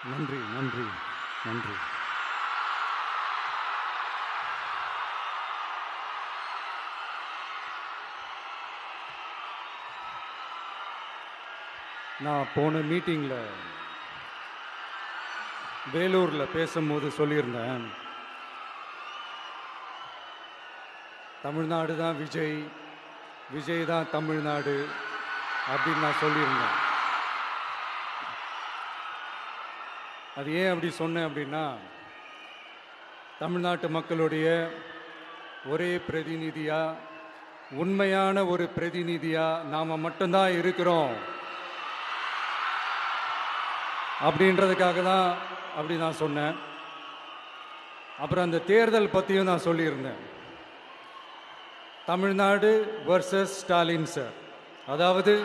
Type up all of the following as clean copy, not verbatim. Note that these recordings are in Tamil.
நன்றி நன்றி நன்றி. நான் போன மீட்டிங்கில் வேலூரில் பேசும்போது சொல்லியிருந்தேன், தமிழ்நாடு தான் விஜய், விஜய் தான் தமிழ்நாடு அப்படின்னு நான் சொல்லியிருந்தேன். அது ஏன் அப்படி சொன்னேன் அப்படின்னா, தமிழ்நாட்டு மக்களுடைய ஒரே பிரதிநிதியாக, உண்மையான ஒரு பிரதிநிதியாக நாம் மட்டும்தான் இருக்கிறோம் அப்படின்றதுக்காக தான் அப்படி நான் சொன்னேன். அப்புறம் அந்த தேர்தல் பற்றியும் நான் சொல்லியிருந்தேன். தமிழ்நாடு வர்சஸ் ஸ்டாலின் சார், அதாவது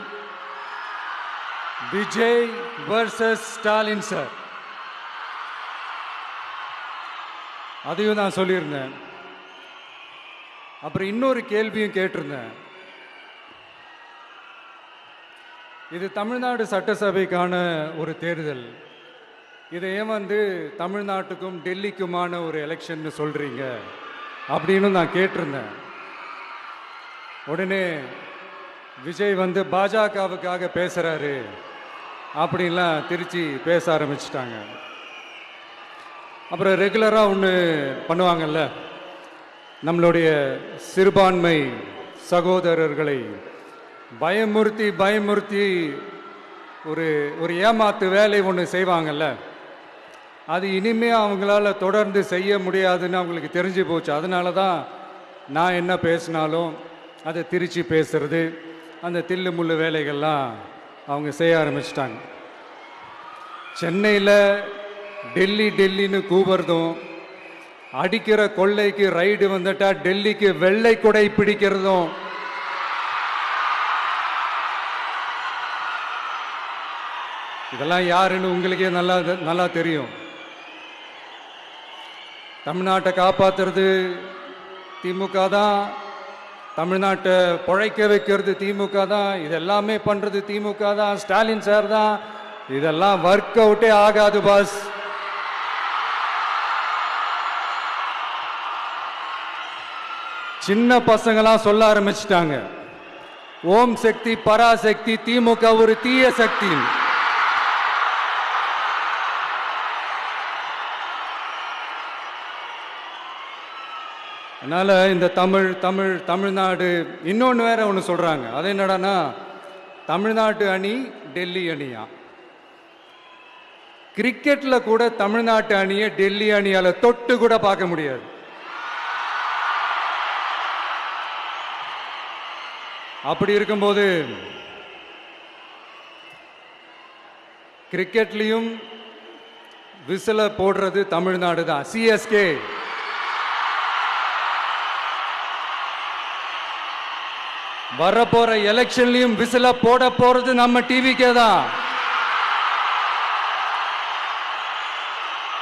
விஜய் வர்சஸ் ஸ்டாலின் சார், அதையும் நான் சொல்லியிருந்தேன். அப்புறம் இன்னொரு கேள்வியும் கேட்டிருந்தேன். இது தமிழ்நாடு சட்டசபைக்கான ஒரு தேர்தல், இதை ஏன் தமிழ்நாட்டுக்கும் டெல்லிக்குமான ஒரு எலெக்ஷன் சொல்றீங்க அப்படின்னு நான் கேட்டிருந்தேன். உடனே விஜய் பாஜகவுக்காக பேசுறாரு அப்படின்லாம் திருச்சி பேச ஆரம்பிச்சிட்டாங்க. அப்புறம் ரெகுலராக ஒன்று பண்ணுவாங்கல்ல, நம்மளுடைய சிறுபான்மை சகோதரர்களை பயமுறுத்தி பயமுறுத்தி ஒரு ஒரு ஏமாத்து வேலை ஒன்று செய்வாங்கல்ல, அது இனிமே அவங்களால தொடர்ந்து செய்ய முடியாதுன்னு அவங்களுக்கு தெரிஞ்சு போச்சு. அதனால தான் நான் என்ன பேசினாலும் அதை திருச்சி பேசுறது, அந்த தில்லு முள்ளு வேலைகள்லாம் அவங்க செய்ய ஆரம்பிச்சிட்டாங்க. சென்னையில் டெல்லி டெல்லின்னு கூவுறதும், அடிக்கிற கொள்ளைக்கு ரைடு வந்துட்டா டெல்லிக்கு வெள்ளை கொடை பிடிக்கிறதும், இதெல்லாம் யாருன்னு உங்களுக்கே நல்லா தெரியும். தமிழ்நாட்டை காப்பாற்றுறது திமுக தான், தமிழ்நாட்டை பிழைக்க வைக்கிறது திமுக தான், இதெல்லாமே பண்ணுறது திமுக தான், ஸ்டாலின் சார் தான். இதெல்லாம் ஒர்க் அவுட்டே ஆகாது பாஸ். சின்ன பசங்களாம் சொல்ல ஆரம்பிச்சிட்டாங்க, ஓம் சக்தி பராசக்தி, திமுக ஒரு தீய சக்தி. அதனால இந்த தமிழ்நாடு இன்னொன்று வேற ஒன்று சொல்றாங்க. அது என்னடான்னா, தமிழ்நாட்டு அணி டெல்லி அணியா. கிரிக்கெட்ல கூட தமிழ்நாட்டு அணியை டெல்லி அணியால தொட்டு கூட பார்க்க முடியாது. அப்படி இருக்கும்போது கிரிக்கெட்லையும் விசில போடுறது தமிழ்நாடு தான், சிஎஸ்கே. வரப்போற எலெக்ஷன்லயும் விசில போட போறது நம்ம டிவிக்கே தான்.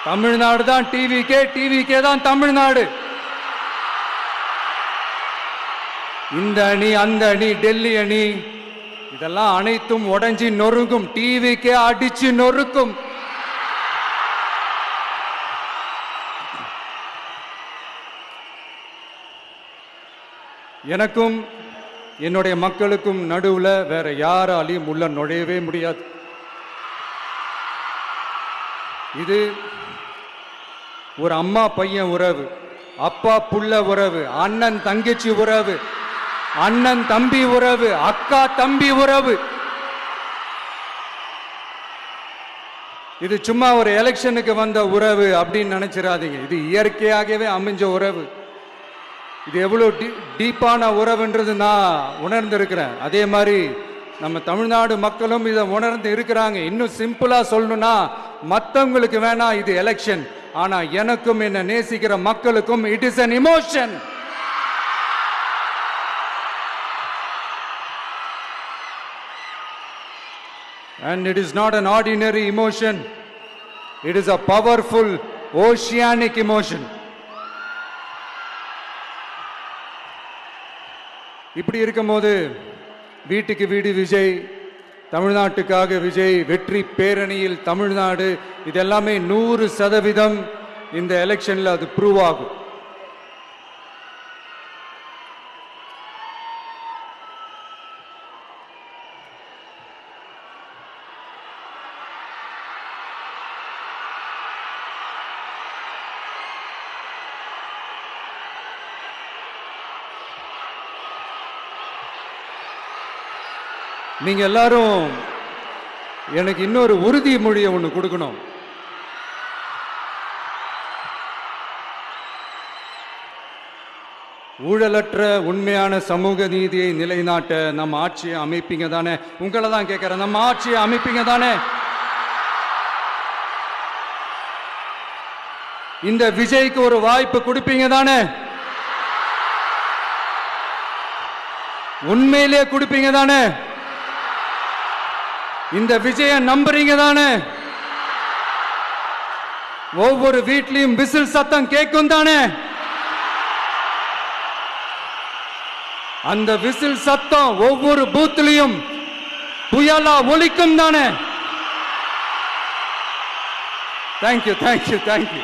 தமிழ்நாடு தான் டிவிக்கே, டிவிக்கே தான் தமிழ்நாடு. இந்த அணி அந்த அணி டெல்லி அணி இதெல்லாம் அனைத்தும் உடைஞ்சி நொறுங்கும், டிவிக்கே அடிச்சு நொறுக்கும். எனக்கும் என்னுடைய மக்களுக்கும் நடுவுல வேற யாராலையும் உள்ள நுழையவே முடியாது. இது ஒரு அம்மா பையன் உறவு, அப்பா புள்ள உறவு, அண்ணன் தங்கச்சி உறவு, அண்ணன் தம்பி உறவு, அக்கா தம்பி உறவு. இது சும்மா ஒரு எலெக்ஷனுக்கு வந்த உறவு அப்படின்னு நினைச்சிடாதீங்க. இது இயற்கையாகவே அமைஞ்ச உறவு. இது எவ்வளவு டீப்பான உறவுன்றது நான் உணர்ந்திருக்கிறேன். அதே மாதிரி நம்ம தமிழ்நாடு மக்களும் இதை உணர்ந்து இருக்கிறாங்க. இன்னும் சிம்பிளா சொல்லணும்னா, மற்றவங்களுக்கு வேணா இது எலெக்ஷன், ஆனா எனக்கும் என்ன நேசிக்கிற மக்களுக்கும் it is an emotion. And it is not an ordinary emotion. It is a powerful oceanic emotion. இப்படி இருக்கும்போது வீட்டுக்கு வீடு விஜய், தமிழ்நாட்டுக்காக விஜய், வெற்றி பேரணியில் தமிழ்நாடு, இதெல்லாமே 100% இந்த எலெக்ஷன்ல அது ப்ரூவ் ஆகும். நீங்க எல்லாரும் எனக்கு இன்னொரு உறுதிமொழியை ஒன்று கொடுக்கணும். ஊழலற்ற உண்மையான சமூக நீதியை நிலைநாட்ட நம்ம ஆட்சியை அமைப்பீங்க தானே? உங்களை தான் கேட்கிறேன், நம்ம ஆட்சியை அமைப்பீங்க தானே? இந்த விஜய்க்கு ஒரு வாய்ப்பு கொடுப்பீங்க தானே? உண்மையிலே கொடுப்பீங்க தானே? இந்த விஜய நம்புறீங்க தானே? ஒவ்வொரு வீட்லயும் விசில் சத்தம் கேட்கும் தானே? அந்த விசில் சத்தம் ஒவ்வொரு பூத்திலையும் புயலா ஒலிக்கும் தானே? Thank you, thank you, thank you.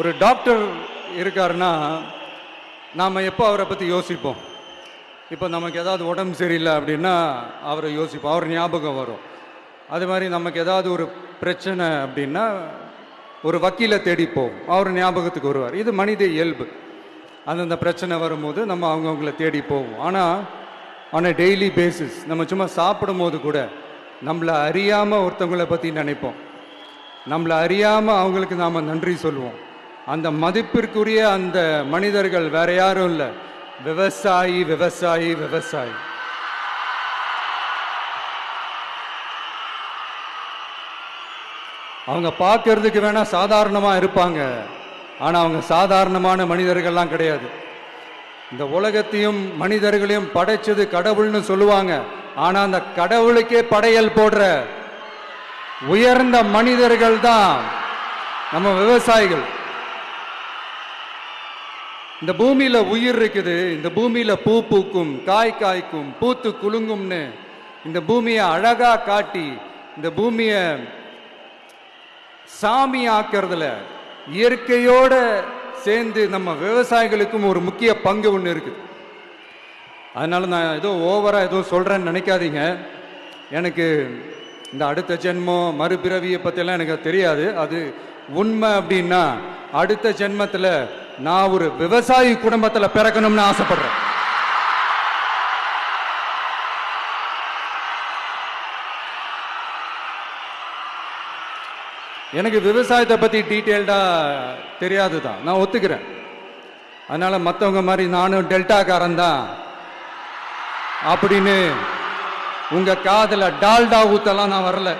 ஒரு டாக்டர் இருக்காருன்னா நாம எப்போ அவரை பத்தி யோசிப்போம்? இப்போ நமக்கு ஏதாவது உடம்பு சரியில்லை அப்படின்னா அவரை யோசிப்போம், அவர் ஞாபகம் வரும். அது மாதிரி நமக்கு ஏதாவது ஒரு பிரச்சனை அப்படின்னா ஒரு வக்கீலை தேடிப்போம், அவர் ஞாபகத்துக்கு வருவார். இது மனித இயல்பு. அந்தந்த பிரச்சனை வரும்போது நம்ம அவங்கவுங்கள தேடி போவோம். ஆனால் ஆன் அ டெய்லி பேசிஸ் நம்ம சும்மா சாப்பிடும் போது கூட நம்மளை அறியாமல் ஒருத்தவங்களை பற்றி நினைப்போம், நம்மளை அறியாமல் அவங்களுக்கு நாம் நன்றி சொல்லுவோம். அந்த மதிப்பிற்குரிய அந்த மனிதர்கள் வேற யாரும் இல்லை, விவசாயி, விவசாயி, விவசாயி. அவங்க பார்க்கறதுக்கு வேணா சாதாரணமா இருப்பாங்க, ஆனா அவங்க சாதாரணமான மனிதர்கள்லாம் கிடையாது. இந்த உலகத்தையும் மனிதர்களையும் படைச்சது கடவுள்னு சொல்லுவாங்க, ஆனா அந்த கடவுளுக்கே படையல் போடுற உயர்ந்த மனிதர்கள் தான் நம்ம விவசாயிகள். இந்த பூமியில உயிர் இருக்குது, இந்த பூமியில பூ பூக்கும், காய் காய்க்கும், பூத்து குலுங்கும்னு இந்த பூமியை அழகா காட்டி இந்த பூமியை சாமி ஆக்கிறதுல இயற்கையோட சேர்ந்து நம்ம விவசாயிகளுக்கும் ஒரு முக்கிய பங்கு ஒன்று இருக்கு. அதனால நான் ஏதோ ஓவரா ஏதோ சொல்றேன்னு நினைக்காதீங்க. எனக்கு இந்த அடுத்த ஜென்மம் மறுபிறவியை பற்றியெல்லாம் எனக்கு தெரியாது. அது உண்மை அப்படின்னா அடுத்த ஜென்மத்தில் நான் ஒரு விவசாயி குடும்பத்தில் பிறக்கணும்னு ஆசைப்படுறேன். எனக்கு விவசாயத்தை பற்றி டீட்டெயில்டாக தெரியாது தான், நான் ஒத்துக்கிறேன். அதனால மற்றவங்க மாதிரி நானும் டெல்டாக்காரன் தான் அப்படின்னு உங்க காதல டால்டா ஊத்தலாம் நான் வரல.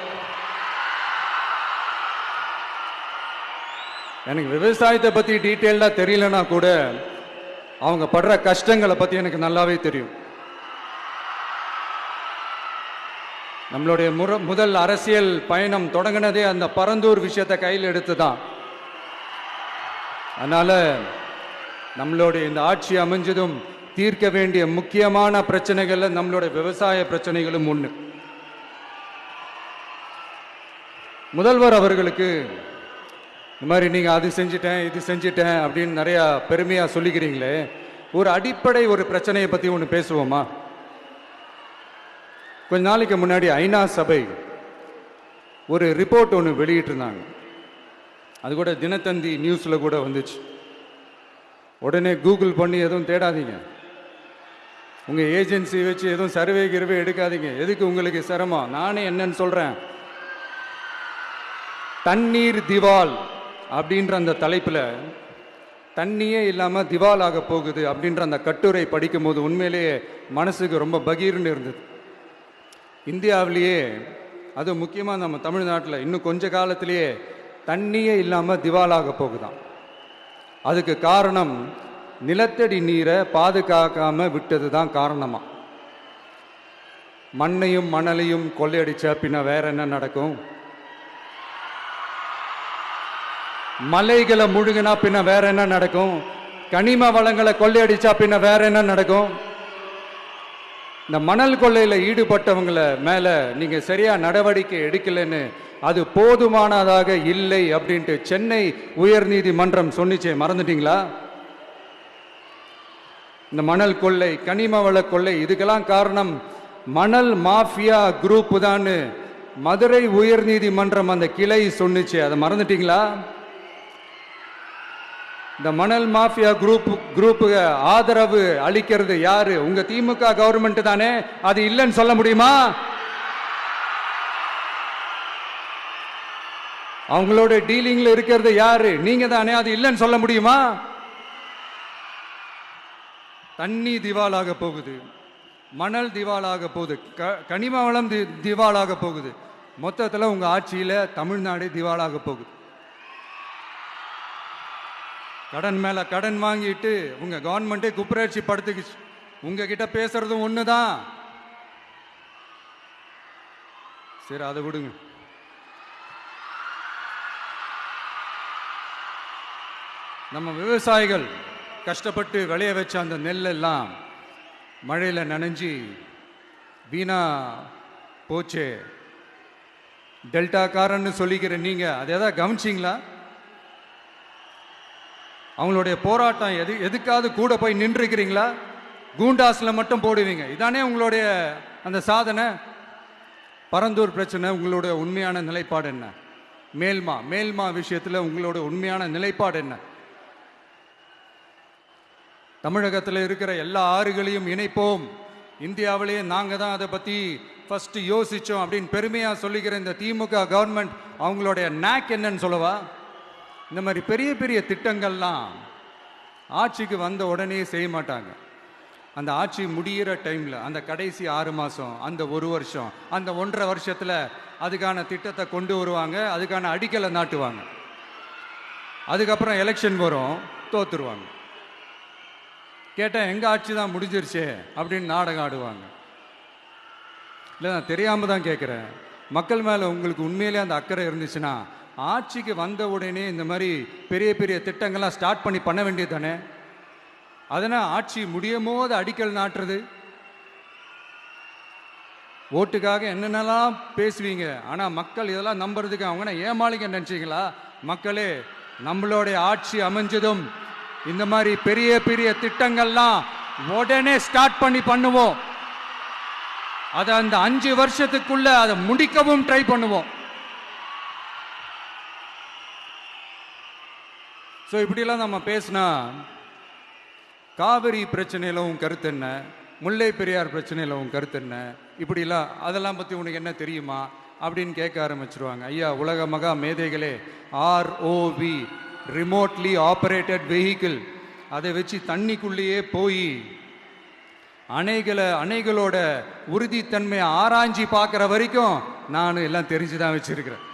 எனக்கு விவசாயத்தை பத்தி டீட்டெயிலா தெரியலனா கூட அவங்க படுற கஷ்டங்களை பத்தி எனக்கு நல்லாவே தெரியும். நம்மளுடைய முதல் அரசியல் பயணம் தொடங்கினதே அந்த பரந்தூர் விஷயத்தை கையில் எடுத்து தான். அதனால நம்மளுடைய இந்த ஆட்சி அமைஞ்சதும் தீர்க்க வேண்டிய முக்கியமான பிரச்சனைகள்ல நம்மளுடைய விவசாய பிரச்சனைகளும் ஒன்று. முதல்வர் அவர்களுக்கு இந்த மாதிரி நீங்க அது செஞ்சிட்டேன் இது செஞ்சிட்டேன் அப்படின்னு நிறைய பெருமையா சொல்லிக்கிறீங்களே, ஒரு அடிப்படை ஒரு பிரச்சனையை பத்தி ஒன்று பேசுவோமா? கொஞ்ச நாளைக்கு முன்னாடி ஐநா சபை ஒரு ரிப்போர்ட் ஒன்று வெளியிட்டு இருந்தாங்க. அது கூட தினத்தந்தி நியூஸ்ல கூட வந்துச்சு. உடனே கூகுள் பண்ணி எதுவும் தேடாதீங்க, உங்க ஏஜென்சி வச்சு எதுவும் சர்வே கிருவே எடுக்காதீங்க. எதுக்கு உங்களுக்கு சிரமம்? நானே என்னன்னு சொல்றேன். தண்ணீர் திவால் அப்படின்ற அந்த தலைப்புல தண்ணியே இல்லாம திவால் ஆக போகுது அப்படின்ற அந்த கட்டுரை படிக்கும் போது உண்மையிலேயே மனசுக்கு ரொம்ப பகீர்னு இருந்தது. இந்தியாவிலேயே அது முக்கியமா நம்ம தமிழ்நாட்டில் இன்னும் கொஞ்ச காலத்திலேயே தண்ணியே இல்லாம திவாலாக போகுதான். அதுக்கு காரணம் நிலத்தடி நீரை பாதுகாக்காம விட்டது தான் காரணமா. மண்ணையும் மணலையும் கொள்ளையடிச்சா பின்ன வேற என்ன நடக்கும்? மலைகளை முழுகினா பின்ன வேற என்ன நடக்கும்? கனிம வளங்களை கொள்ளையடிச்சா பின்ன வேற என்ன நடக்கும்? இந்த மணல் கொள்ளையில ஈடுபட்டவங்களை மேல நீங்க சரியா நடவடிக்கை எடுக்கலன்னு அது போதுமானதாக இல்லை அப்படின்ட்டு சென்னை உயர்நீதிமன்றம் சொன்னிச்சே, மறந்துட்டீங்களா? இந்த மணல் கொள்ளை, கனிம வள கொள்ளை, இதுக்கெல்லாம் காரணம் மணல் மாஃபியா குரூப் தான் மதுரை உயர்நீதிமன்றம் அந்த கிளை சொன்னிச்சு. அதை மறந்துட்டீங்களா? இந்த மணல் மாஃபியா குரூப்புக்கு ஆதரவு அளிக்கிறது யாரு? உங்க திமுக கவர்மெண்ட் தானே. அது இல்லைன்னு சொல்ல முடியுமா? அவங்களோட டீலிங்ல இருக்கிறது யாரு? நீங்க தானே. அது இல்லைன்னு சொல்ல முடியுமா? தண்ணி திவாலாக போகுது, மணல் திவாலாக போகுது, கனிம வளம் திவாலாக போகுது. மொத்தத்தில் உங்க ஆட்சியில தமிழ்நாடு திவாலாக போகுது. கடன் மேல கடன் வாங்கிட்டு உங்க கவர்மெண்டே குப்பராட்சி படுத்துக்குச்சு. உங்ககிட்ட பேசுறதும் ஒண்ணுதான். சரி, அதை விடுங்க. நம்ம விவசாயிகள் கஷ்டப்பட்டு விளைய வச்ச அந்த நெல்லெல்லாம் மழையில் நனைஞ்சி வீணா போச்சே. டெல்டாக்காரன்னு சொல்லிக்கிற நீங்க அதை எதாவது கவனிச்சிங்களா? அவங்களுடைய போராட்டம் எதுக்காவது கூட போய் நின்றுக்கிறீங்களா? கூண்டாஸ்ல மட்டும் போடுவீங்க. இதானே உங்களுடைய அந்த சாதனை. பரந்தூர் பிரச்சனை, உங்களுடைய உண்மையான நிலைப்பாடு என்ன? மேல்மா விஷயத்தில் உங்களோட உண்மையான நிலைப்பாடு என்ன? தமிழகத்தில் இருக்கிற எல்லா ஆறுகளையும் இணைப்போம், இந்தியாவிலேயே நாங்கள் தான் அதை பற்றி ஃபர்ஸ்ட் யோசித்தோம் அப்படின்னு பெருமையாக சொல்லிக்கிற இந்த திமுக கவர்மெண்ட் அவங்களுடைய நாக் என்னன்னு சொல்லவா? இந்த மாதிரி பெரிய பெரிய திட்டங்கள்லாம் ஆட்சிக்கு வந்த உடனே செய்ய மாட்டாங்க. அந்த ஆட்சி முடிகிற டைமில், அந்த கடைசி 6 மாதம், அந்த 1 வருஷம், அந்த 1.5 வருஷத்தில் அதுக்கான திட்டத்தை கொண்டு வருவாங்க, அதுக்கான அடிக்கலை நாட்டுவாங்க. அதுக்கப்புறம் எலெக்ஷன் வரும், தோத்துருவாங்க. கேட்டால் எங்கள் ஆட்சி தான் முடிஞ்சிருச்சே அப்படின்னு நாடகம் ஆடுவாங்க. இல்லை, நான் தெரியாமல் தான் கேட்குறேன். மக்கள் மேலே உங்களுக்கு உண்மையிலே அந்த அக்கறை இருந்துச்சுன்னா ஆட்சிக்கு வந்த உடனே இந்த மாதிரி பெரிய பெரிய திட்டங்கள்லாம் ஸ்டார்ட் பண்ண வேண்டியது தானே. அதனால் ஆட்சி முடியும் போது அடிக்கல் நாட்டுறது. ஓட்டுக்காக என்னென்னலாம் பேசுவீங்க, ஆனால் மக்கள் இதெல்லாம் நம்புறதுக்கு அவங்க ஏமாளிங்க நினச்சிங்களா? மக்களே, நம்மளுடைய ஆட்சி அமைஞ்சதும் இந்த மாதிரி பெரிய பெரிய திட்டங்கள்லாம் உடனே ஸ்டார்ட் பண்ணுவோம். அதை அந்த 5 வருஷத்துக்குள்ள அதை முடிக்கவும் ட்ரை பண்ணுவோம். ஸோ இப்படிலாம் நம்ம பேசினா காவிரி பிரச்சனையில் உன் கருத்து என்ன, முல்லை பெரியார் பிரச்சனையில் உன் கருத்து என்ன, இப்படிலாம் அதெல்லாம் பற்றி உனக்கு என்ன தெரியுமா அப்படின்னு கேட்க ஆரம்பிச்சிருவாங்க. ஐயா, உலக மகா மேதைகளே, ROV, ரிமோட்லி ஆப்ரேட்டட் வெஹிக்கிள், அதை வச்சு தண்ணிக்குள்ளேயே போய் அணைகளோட உறுதித்தன்மையை ஆராய்ச்சி பார்க்குற வரைக்கும் நான் எல்லாம் தெரிஞ்சுதான் வச்சிருக்கிறேன்.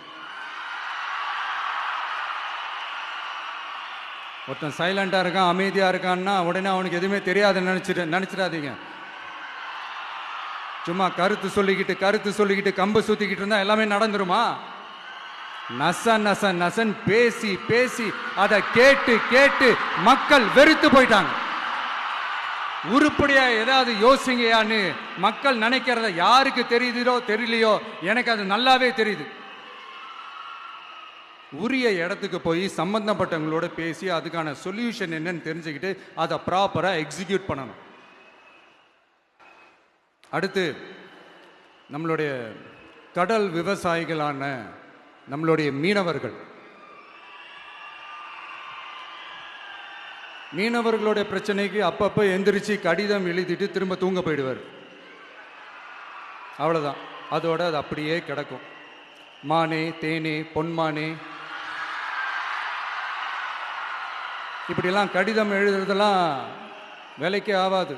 ஒருத்தன் சைலண்டா இருக்கான், அமைதியா இருக்கான்னா உடனே அவனுக்கு எதுவுமே தெரியாதுன்னு நினைச்சிடாதீங்க. சும்மா கருத்து சொல்லிக்கிட்டு கம்பு சுத்திக்கிட்டு இருந்தா எல்லாமே நடந்துருமா? நசன் பேசி அதை கேட்டு மக்கள் வெறுத்து போயிட்டாங்க. உருப்படியா ஏதாவது யோசிங்கயான்னு மக்கள் நினைக்கிறத யாருக்கு தெரியுதோ தெரியலையோ, எனக்கு அது நல்லாவே தெரியுது. உரிய இடத்துக்கு போய் சம்பந்தப்பட்டவங்களோட பேசி அதுக்கான சொல்யூஷன் என்னன்னு தெரிஞ்சுக்கிட்டு அதை ப்ராப்பரா எக்ஸிக்யூட் பண்ணணும். அடுத்து, நம்மளுடைய கடல் விவசாயிகளான நம்மளுடைய மீனவர்களுடைய பிரச்சனைக்கு அப்பப்போ எந்திரிச்சு கடிதம் எழுதிட்டு திரும்ப தூங்க போயிடுவார். அவ்வளோதான், அதோட அது அப்படியே கிடக்கும். மானே, தேனே, பொன்மானே, இப்படிலாம் கடிதம் எழுதுறதெல்லாம் வேலைக்கே ஆகாது.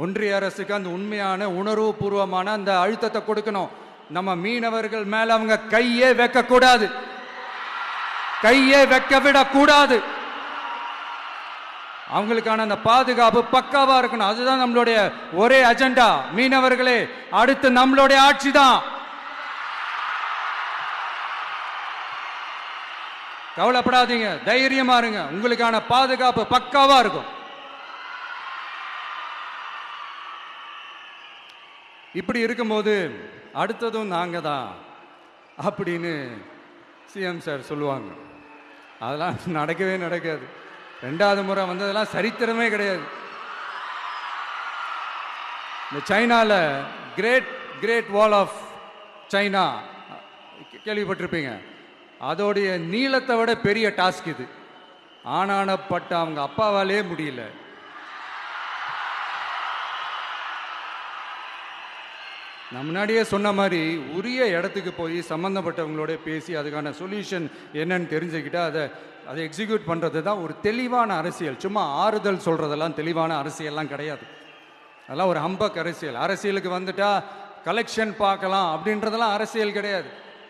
ஒன்றிய அரசுக்கு அந்த உண்மையான உணர்வு பூர்வமான அந்த அழுத்தத்தை கொடுக்கணும். நம்ம மீனவர்கள் மேல அவங்க கையே வைக்கக்கூடாது, கையே வைக்க விடக்கூடாது. அவங்களுக்கான அந்த பாதுகாப்பு பக்காவா இருக்கணும். அதுதான் நம்மளுடைய ஒரே அஜெண்டா. மீனவர்களே, அடுத்து நம்மளுடைய ஆட்சி தான். கவலைப்படாதீங்க, தைரியமா இருங்க. உங்களுக்கான பாதுகாப்பு பக்காவா இருக்கும். இப்படி இருக்கும்போது அடுத்ததும் நாங்க தான் அப்படின்னு சிஎம் சார் சொல்லுவாங்க. அதெல்லாம் நடக்கவே நடக்காது. 2வது முறை வந்ததெல்லாம் சரித்திரமே கிடையாது. இந்த சைனால கிரேட் வால் ஆஃப் சைனா கேள்விப்பட்டிருப்பீங்க. அதோடைய நீளத்தை விட பெரிய டாஸ்க் இது. ஆனானப்பட்ட அவங்க அப்பாவாலே முடியல. நான் முன்னாடியே சொன்ன மாதிரி உரிய இடத்துக்கு போய் சம்மந்தப்பட்டவங்களோட பேசி அதுக்கான சொல்யூஷன் என்னன்னு தெரிஞ்சுக்கிட்டா அதை எக்ஸிக்யூட் பண்ணுறது தான் ஒரு தெளிவான அரசியல். சும்மா ஆறுதல் சொல்கிறதெல்லாம் தெளிவான அரசியல்லாம் கிடையாது. அதெல்லாம் ஒரு ஹம்பக் அரசியல். அரசியலுக்கு வந்துட்டா கலெக்ஷன் பார்க்கலாம் அப்படின்றதெல்லாம் அரசியல் கிடையாது.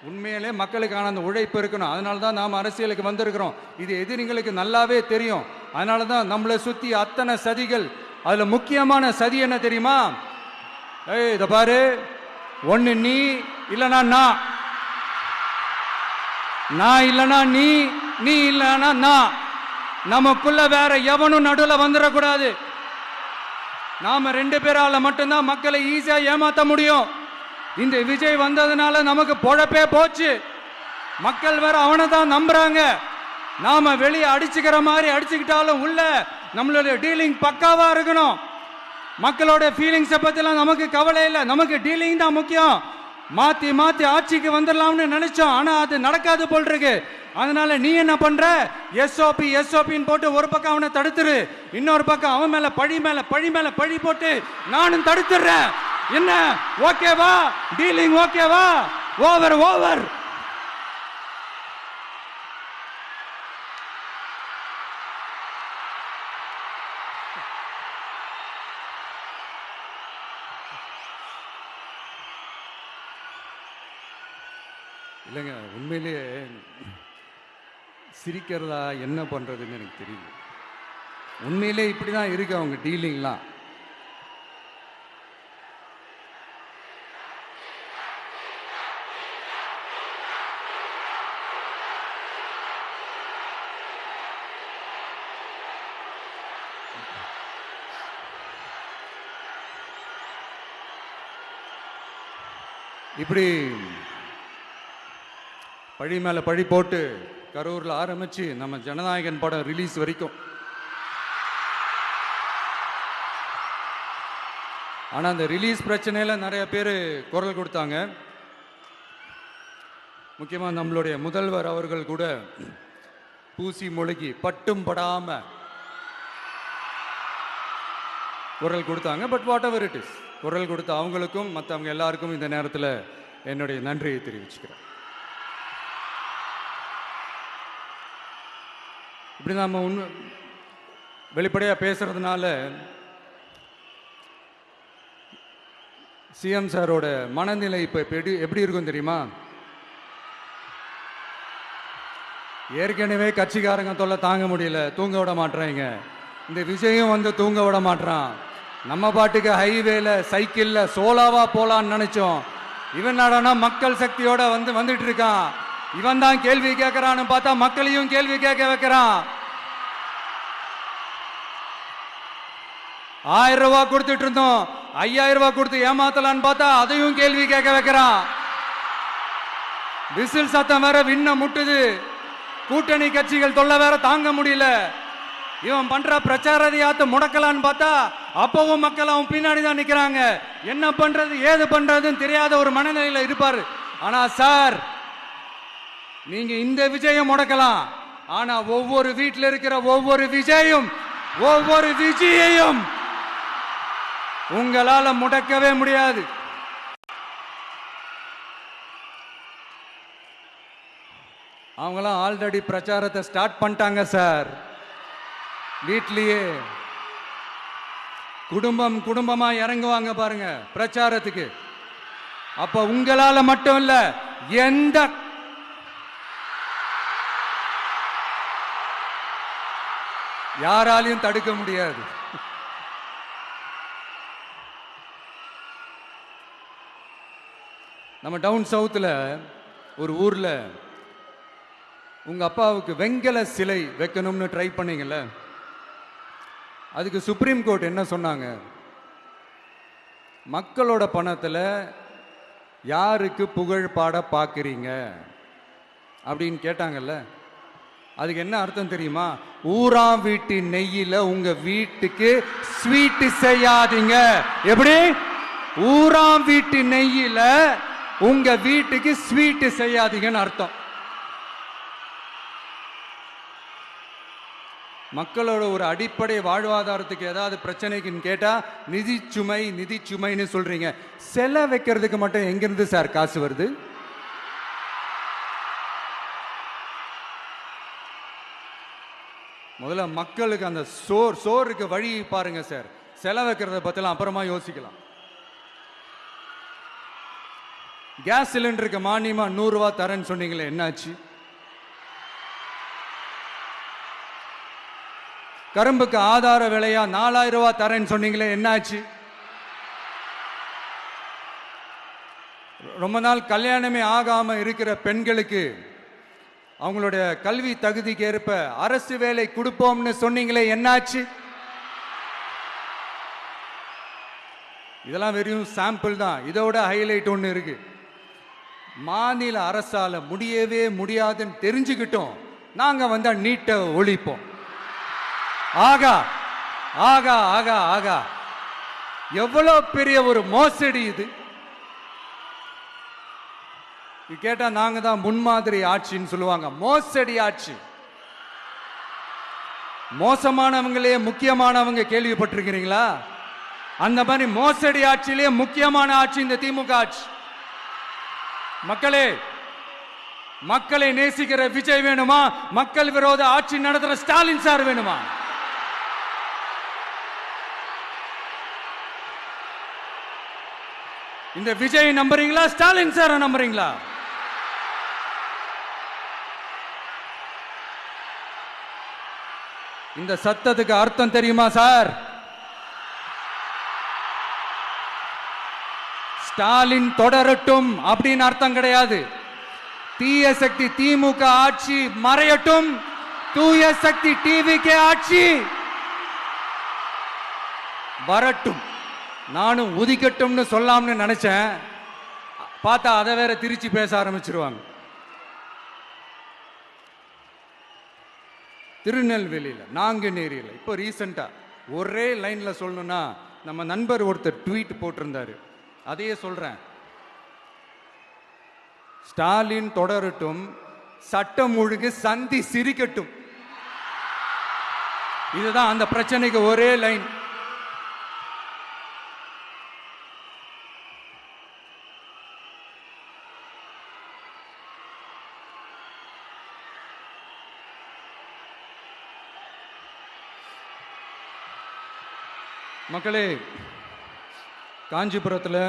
உண்மையிலே மக்களுக்கான அந்த உழைப்பு இருக்கணும். அதனால தான் நாம் அரசியலுக்கு வந்திருக்கிறோம். இது எதிரிங்களுக்கு நல்லாவே தெரியும். அதனால தான் நம்மளை சுற்றி அத்தனை சதிகள். அதில் முக்கியமான சதி என்ன தெரியுமா? இதை பாரு, ஒன்று நீ இல்லைனா நான் இல்லைனா நீ இல்லைனா நான். நமக்குள்ள வேற எவனும் நடுவில் வந்துடக்கூடாது. நாம 2 பேரால மட்டும்தான் மக்களை ஈஸியா ஏமாத்த முடியும். இந்த விஜய் வந்ததுனால நமக்கு பொழப்பே போச்சு. மக்கள் வேற அவனை தான் நம்புறாங்க. நாம வெளியே அடிச்சுக்கிற மாதிரி அடிச்சுக்கிட்டாலும் உள்ள நம்மளுடைய டீலிங் பக்காவா இருக்கணும். மக்களோட ஃபீலிங்ஸை பத்திலாம் நமக்கு கவலை இல்லை. நமக்கு டீலிங் தான் முக்கியம். மாத்தி ஆட்சிக்கு வந்துடலாம்னு நினைச்சோம். ஆனா அது நடக்காது போல் இருக்கு. அதனால நீ என்ன பண்ற? எஸ்ஓபின்னு போட்டு ஒரு பக்கம் அவனை தடுத்துரு, இன்னொரு பக்கம் அவன் மேல பழி போட்டு நானும் தடுத்துறேன். என்ன ஓகேவா? டீலிங் ஓகேவா? ஓவர். இல்லைங்க, உண்மையிலேயே சிரிக்கிறதா என்ன பண்றதுன்னு எனக்கு தெரியல. உண்மையிலே இப்படிதான் இருக்கு அவங்க டீலிங்லாம். இப்படி பழி மேல பழி போட்டு கரூர்ல ஆரம்பிச்சு நம்ம ஜனநாயகன் படம் ரிலீஸ் வரைக்கும். ஆனா அந்த ரிலீஸ் பிரச்சனையில நிறைய பேர் குரல் கொடுத்தாங்க. முக்கியமா நம்மளுடைய முதல்வர் அவர்கள் கூட பூசி மொழிகி பட்டும் படாம குரல் கொடுத்தாங்க. But what ever it is, குரல் கொடுத்த அவங்களுக்கும் மற்றவங்க எல்லாருக்கும் இந்த நேரத்தில் என்னுடைய நன்றியை தெரிவிச்சுக்கிறேன். இப்படி நம்ம வெளிப்படையாக பேசுறதுனால சிஎம் சாரோட மனநிலை இப்போ எப்படி இருக்கும் தெரியுமா? ஏற்கனவே கட்சிக்காரங்க தொல்லை தாங்க முடியல, தூங்க விட மாட்டாங்க. இந்த விஜயும் வந்து தூங்க விட மாட்டான். நம்ம பாட்டுக்கு ஹைவேல சைக்கிள்ல சோலாவா போலான்னு நினைச்சோம். இவன் நாடானா மக்கள் சக்தியோட வந்துட்டு இருக்கான். இவன் தான் கேள்வி கேட்கறான்னு பார்த்தா மக்களையும் கேள்வி கேட்க வைக்கிறான். 1000 ரூபாய் கொடுத்துட்டு இருந்தோம், 5000 ரூபாய் கொடுத்து ஏமாத்தலான்னு பார்த்தா அதையும் கேள்வி கேட்க வைக்கிறான். விசில் சத்தம் வேற விண்ண முட்டுது. கூட்டணி கட்சிகள் தொல்லை வேற தாங்க முடியல. இவன் பண்ற பிரச்சாரத்தையாத்த முடக்கலான்னு பார்த்தா அப்பவும் மக்கள் அவன் பின்னாடி தான் நிக்கிறாங்க. என்ன பண்றது ஏது பண்றதுன்னு தெரியாத ஒரு மனநிலையில இருப்பாரு. ஆனா சார், நீங்க இந்த விஜயம் முடக்கலாம். ஆனா ஒவ்வொரு வீட்டில் இருக்கிற ஒவ்வொரு விஜயையும் உங்களால முடக்கவே முடியாது. அவங்களாம் ஆல்ரெடி பிரச்சாரத்தை ஸ்டார்ட் பண்ணிட்டாங்க சார். வீட்லயே குடும்பமா இறங்குவாங்க பாருங்க பிரச்சாரத்துக்கு. அப்ப உங்களால மட்டும் இல்ல, எந்த யாராலையும் தடுக்க முடியாது. நம்ம டவுன் சவுத்தில் ஒரு ஊரில் உங்கள் அப்பாவுக்கு வெங்கல சிலை வைக்கணும்னு ட்ரை பண்ணீங்கல்ல, அதுக்கு சுப்ரீம் கோர்ட் என்ன சொன்னாங்க? மக்களோட பணத்தில் யாருக்கு புகழ் பாட பார்க்குறீங்க அப்படின்னு கேட்டாங்கல்ல. அதுக்கு என்ன அர்த்தம் தெரியுமா? ஊராம் வீட்டு நெய்யில உங்க வீட்டுக்கு ஸ்வீட் செய்யாதீங்க. எப்படி? ஊராம் வீட்டு நெய்யில உங்க வீட்டுக்கு ஸ்வீட் செய்யாதீங்கன்னு அர்த்தம். மக்களோட ஒரு அடிப்படை வாழ்வாதாரத்துக்கு ஏதாவது பிரச்சனைக்குன்னு கேட்டா நிதி சுமைன்னு சொல்றீங்க. செலை வைக்கிறதுக்கு மட்டும் எங்கிருந்து சார் காசு வருது? முதல்ல மக்களுக்கு அந்த சோறுக்கு வழி பாருங்க சார். செலை வைக்கிறத பத்திலாம் அப்புறமா யோசிக்கலாம். கேஸ் சிலிண்டருக்கு மானியமா 100 ரூபாய் தரேன்னு சொன்னீங்களே, என்னாச்சு? கரும்புக்கு ஆதார விலையா 4000 ரூபாய் தரேன்னு சொன்னீங்களே, என்னாச்சு? ரொம்ப நாள் கல்யாணமே ஆகாம இருக்கிற பெண்களுக்கு அவங்களுடைய கல்வி தகுதிக்கு ஏற்ப அரசு வேலை கொடுப்போம்னு சொன்னீங்களே, என்னாச்சு? இதெல்லாம் வெறும் சாம்பிள் தான். இதோட ஹைலைட் ஒன்று இருக்கு. மாநில அரசால முடியவே முடியாதுன்னு தெரிஞ்சுக்கிட்டோம், நாங்க வந்தா நீட்டை ஒழிப்போம். ஆகா ஆகா ஆகா ஆகா, எவ்வளவு பெரிய ஒரு மோசடி இது! கேட்டா நாங்க தான் முன்மாதிரி ஆட்சின்னு சொல்லுவாங்க. மோசடி ஆட்சி. மோசமானவங்களே முக்கியமானவங்க கேள்விப்பட்டிருக்கிறீங்களா? அந்த மாதிரி மோசடி ஆட்சியிலே முக்கியமான ஆட்சி இந்த திமுக ஆட்சி. மக்களே, மக்களை நேசிக்கிற விஜய் வேணுமா? மக்கள் விரோத ஆட்சி நடத்துற ஸ்டாலின் சார் வேணுமா? இந்த விஜய் நம்புறீங்களா? ஸ்டாலின் சார் நம்புறீங்களா? இந்த சத்தத்துக்கு அர்த்தம் தெரியுமா சார்? ஸ்டாலின் தொடரட்டும் அப்படின்னு அர்த்தம் கிடையாது. தீய சக்தி திமுக ஆட்சி மறையட்டும், தூய சக்தி டிவிகே ஆட்சி வரட்டும். நானும் உதிக்கட்டும்னு சொல்லாம்னு நினைச்சேன், பார்த்தா அதை வேற திருச்சி பேச ஆரம்பிச்சிருவாங்க. திருநெல்வேலியில், நாங்குநேரியில் இப்போ ரீசெண்டா ஒரே லைன்ல சொல்லணும்னா, நம்ம நண்பர் ஒருத்தர் ட்வீட் போட்டிருந்தாரு, அதையே சொல்றேன். ஸ்டாலின் தொடரட்டும், சட்டம் ஒழுங்கு சந்தி சிரிக்கட்டும். இதுதான் அந்த பிரச்சனைக்கு ஒரே லைன். மக்களே, காஞ்சிபுரத்தில்,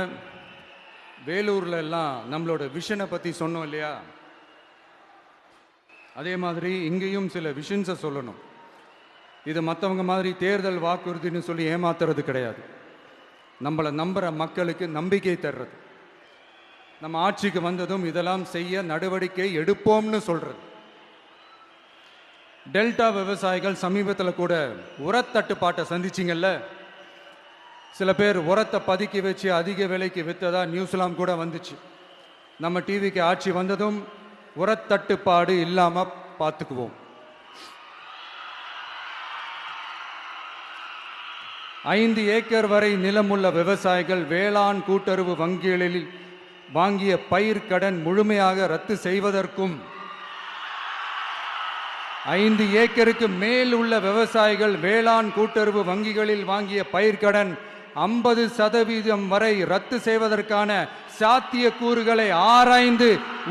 வேலூர்ல எல்லாம் நம்மளோட விஷனை பற்றி சொன்னோம் இல்லையா? அதே மாதிரி இங்கேயும் சில விஷன்ஸை சொல்லணும். இது மற்றவங்க மாதிரி தேர்தல் வாக்குறுதின்னு சொல்லி ஏமாத்துறது கிடையாது. நம்மளை நம்புகிற மக்களுக்கு நம்பிக்கை தர்றது. நம்ம ஆட்சிக்கு வந்ததும் இதெல்லாம் செய்ய நடவடிக்கை எடுப்போம்னு சொல்றது. டெல்டா விவசாயிகள் சமீபத்தில் கூட உரத்தட்டுப்பாட்டை சந்திச்சிங்கல்ல. சில பேர் உரத்தை பதுக்கி வச்சு அதிக விலைக்கு விற்றதா நியூஸ்லாம் கூட வந்துச்சு. நம்ம டிவிக்கு ஆட்சி வந்ததும் உரத்தட்டுப்பாடு இல்லாம பார்த்துக்குவோம். 5 ஏக்கர் வரை நிலமுள்ள விவசாயிகள் வேளாண் கூட்டுறவு வங்கிகளில் வாங்கிய பயிர் கடன் முழுமையாக ரத்து செய்வதற்கும், 5 ஏக்கருக்கு மேல் உள்ள விவசாயிகள் வேளாண் கூட்டுறவு வங்கிகளில் வாங்கிய பயிர்க்கடன் 50% வரை ரத்து செய்வதற்கான சாத்திய கூறுகளை ஆராய்ந்து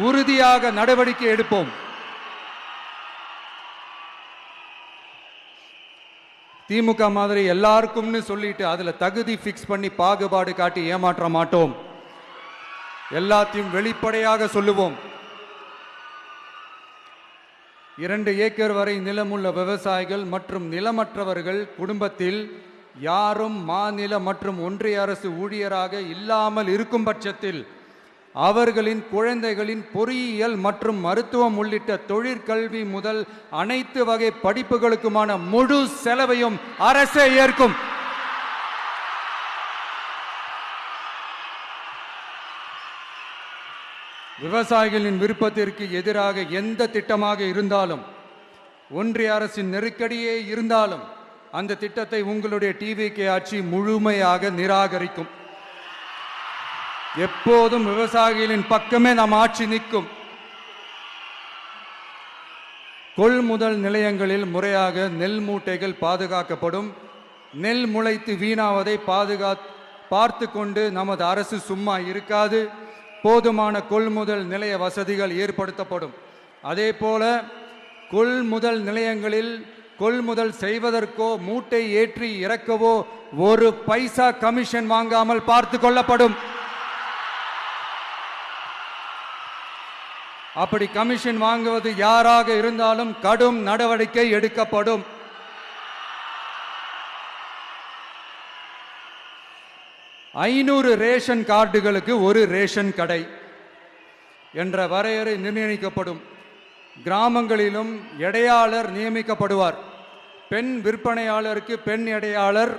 உறுதியாக நடவடிக்கை எடுப்போம். திமுக மாதிரி எல்லாருக்கும்னு சொல்லிட்டு அதுல தகுதி பிக்ஸ் பண்ணி பாகுபாடு காட்டி ஏமாற்ற மாட்டோம். எல்லாத்தையும் வெளிப்படையாக சொல்லுவோம். 2 ஏக்கர் வரை நிலமுள்ள விவசாயிகள் மற்றும் நிலமற்றவர்கள் குடும்பத்தில் யாரும் மாநில மற்றும் ஒன்றிய அரசு ஊழியராக இல்லாமல் இருக்கும் பட்சத்தில் அவர்களின் குழந்தைகளின் பொறியியல் மற்றும் மருத்துவம் உள்ளிட்ட தொழிற்கல்வி முதல் அனைத்து வகை படிப்புகளுக்குமான முழு செலவையும் அரசே ஏற்கும். விவசாயிகளின் விருப்பத்திற்கு எதிராக எந்த திட்டமாக இருந்தாலும், ஒன்றிய அரசின் நெருக்கடியே இருந்தாலும் அந்த திட்டத்தை உங்களுடைய டிவிகே ஆட்சி முழுமையாக நிராகரிக்கும். எப்போதும் விவசாயிகளின் பக்கமே நம் ஆட்சி நிற்கும். கொள்முதல் நிலையங்களில் முறையாக நெல் மூட்டைகள் பாதுகாக்கப்படும். நெல் முளைத்து வீணாவதை பார்த்து கொண்டு நமது அரசு சும்மா இருக்காது. போதுமான கொள்முதல் நிலைய வசதிகள் ஏற்படுத்தப்படும். அதே போல கொள்முதல் நிலையங்களில் கொள்முதல் செய்வதற்கோ மூட்டை ஏற்றி இறக்கவோ ஒரு பைசா கமிஷன் வாங்காமல் பார்த்து கொள்ளப்படும். அப்படி கமிஷன் வாங்குவது யாராக இருந்தாலும் கடும் நடவடிக்கை எடுக்கப்படும். ஐநூறு ரேஷன் கார்டுகளுக்கு ஒரு ரேஷன் கடை என்ற வரையறை நிர்ணயிக்கப்படும். கிராமங்களிலும் எடையாளர் நியமிக்கப்படுவார். பெண் விற்பனையாளருக்கு பெண் எடையாளர்,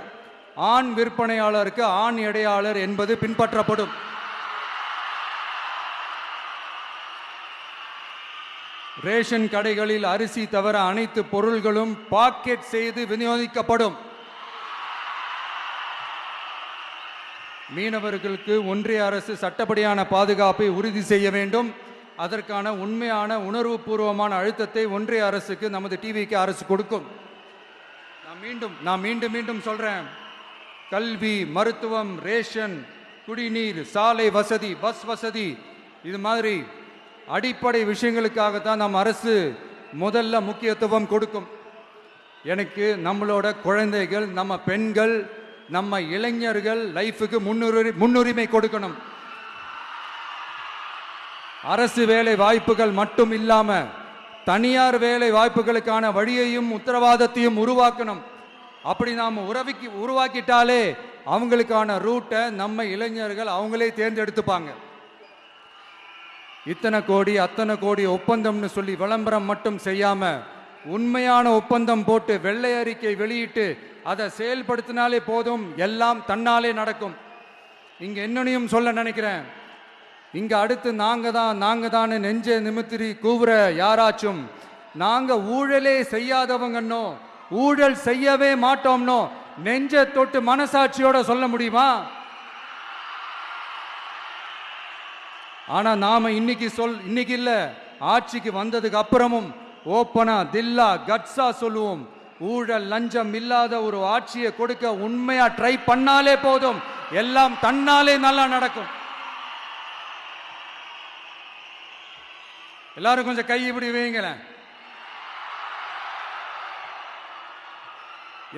ஆண் விற்பனையாளருக்கு ஆண் எடையாளர் என்பது பின்பற்றப்படும். ரேஷன் கடைகளில் அரிசி தவிர அனைத்து பொருள்களும் பாக்கெட் செய்து விநியோகிக்கப்படும். மீனவர்களுக்கு ஒன்றிய அரசு சட்டப்படியான பாதுகாப்பை உறுதி செய்ய வேண்டும். அதற்கான உண்மையான உணர்வுபூர்வமான அழுத்தத்தை ஒன்றிய அரசுக்கு நமது டிவிக்கு அரசு கொடுக்கும். நான் மீண்டும் சொல்றேன், கல்வி, மருத்துவம், ரேஷன், குடிநீர், சாலை வசதி, பஸ் வசதி, இது மாதிரி அடிப்படை விஷயங்களுக்காகத்தான் நம் அரசு முதல்ல முக்கியத்துவம் கொடுக்கும். எனக்கு நம்மளோட குழந்தைகள், நம்ம பெண்கள், நம்ம இளைஞர்கள் லைஃபுக்கு முன்னுரிமை கொடுக்கணும். அரசு வேலை வாய்ப்புகள் மட்டும் இல்லாம தனியார் வேலை வாய்ப்புகளுக்கான வழியையும் உத்தரவாதத்தையும் உருவாக்கணும். அப்படி நாம் உருவாக்கிட்டாலே அவங்களுக்கான ரூட்டை நம்ம இளைஞர்கள் அவங்களே தேர்ந்தெடுத்துப்பாங்க. இத்தனை கோடி அத்தனை கோடி ஒப்பந்தம்னு சொல்லி விளம்பரம் மட்டும் செய்யாம உண்மையான ஒப்பந்தம் போட்டு வெள்ளை அறிக்கை வெளியிட்டு அதை செயல்படுத்தினாலே போதும், எல்லாம் தன்னாலே நடக்கும். இங்க என்னனையும் சொல்ல நினைக்கிறேன், இங்க அடுத்து நாங்க தான் நெஞ்ச நிமித்திரி கூவுற யாராச்சும் நாங்க ஊழலே செய்யாதவங்கன்னோ ஊழல் செய்யவே மாட்டோம்னோ நெஞ்ச தொட்டு மனசாட்சியோட சொல்ல முடியுமா? ஆனா நாம இன்னைக்கு இல்ல, ஆட்சிக்கு வந்ததுக்கு அப்புறமும் ஓப்பனா தில்லா கட்ஸா சொல்லுவோம், ஊழல் லஞ்சம் இல்லாத ஒரு ஆட்சியை கொடுக்க உண்மையா ட்ரை பண்ணாலே போதும், எல்லாம் தன்னாலே நல்லா நடக்கும். எல்லாரும் கொஞ்சம் கை இப்படி வைங்களேன்.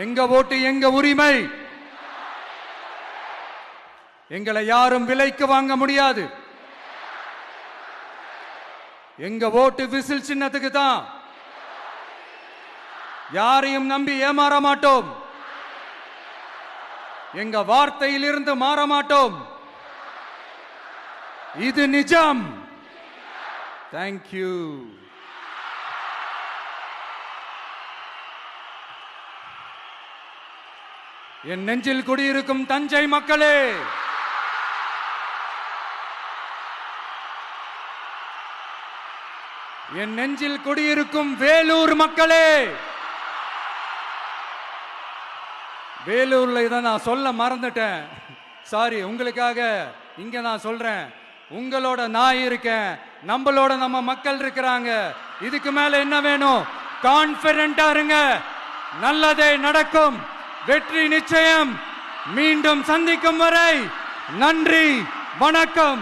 எங்க ஓட்டு எங்க உரிமை, எங்களை யாரும் விலைக்கு வாங்க முடியாது. எங்க ஓட்டு விசில் சின்னத்துக்கு தான். யாரையும் நம்பி ஏமாற மாட்டோம். எங்க வார்த்தையிலிருந்து மாற மாட்டோம். இது நிஜம். தேங்க்யூ. என் நெஞ்சில் குடியிருக்கும் தஞ்சை மக்களே, என் நெஞ்சில் குடியிருக்கும் வேலூர் மக்களே, வேலூர்ல இதை நான் சொல்ல மறந்துட்டேன், சாரி. உங்களுக்காக இங்க நான் சொல்றேன், உங்களோட நான் இருக்கேன், நம்மளோட நம்ம மக்கள் இருக்கிறாங்க. இதுக்கு மேல என்ன வேணும்? கான்பிடென்ட்டா இருங்க, நல்லதே நடக்கும், வெற்றி நிச்சயம். மீண்டும் சந்திக்கும் வரை நன்றி, வணக்கம்.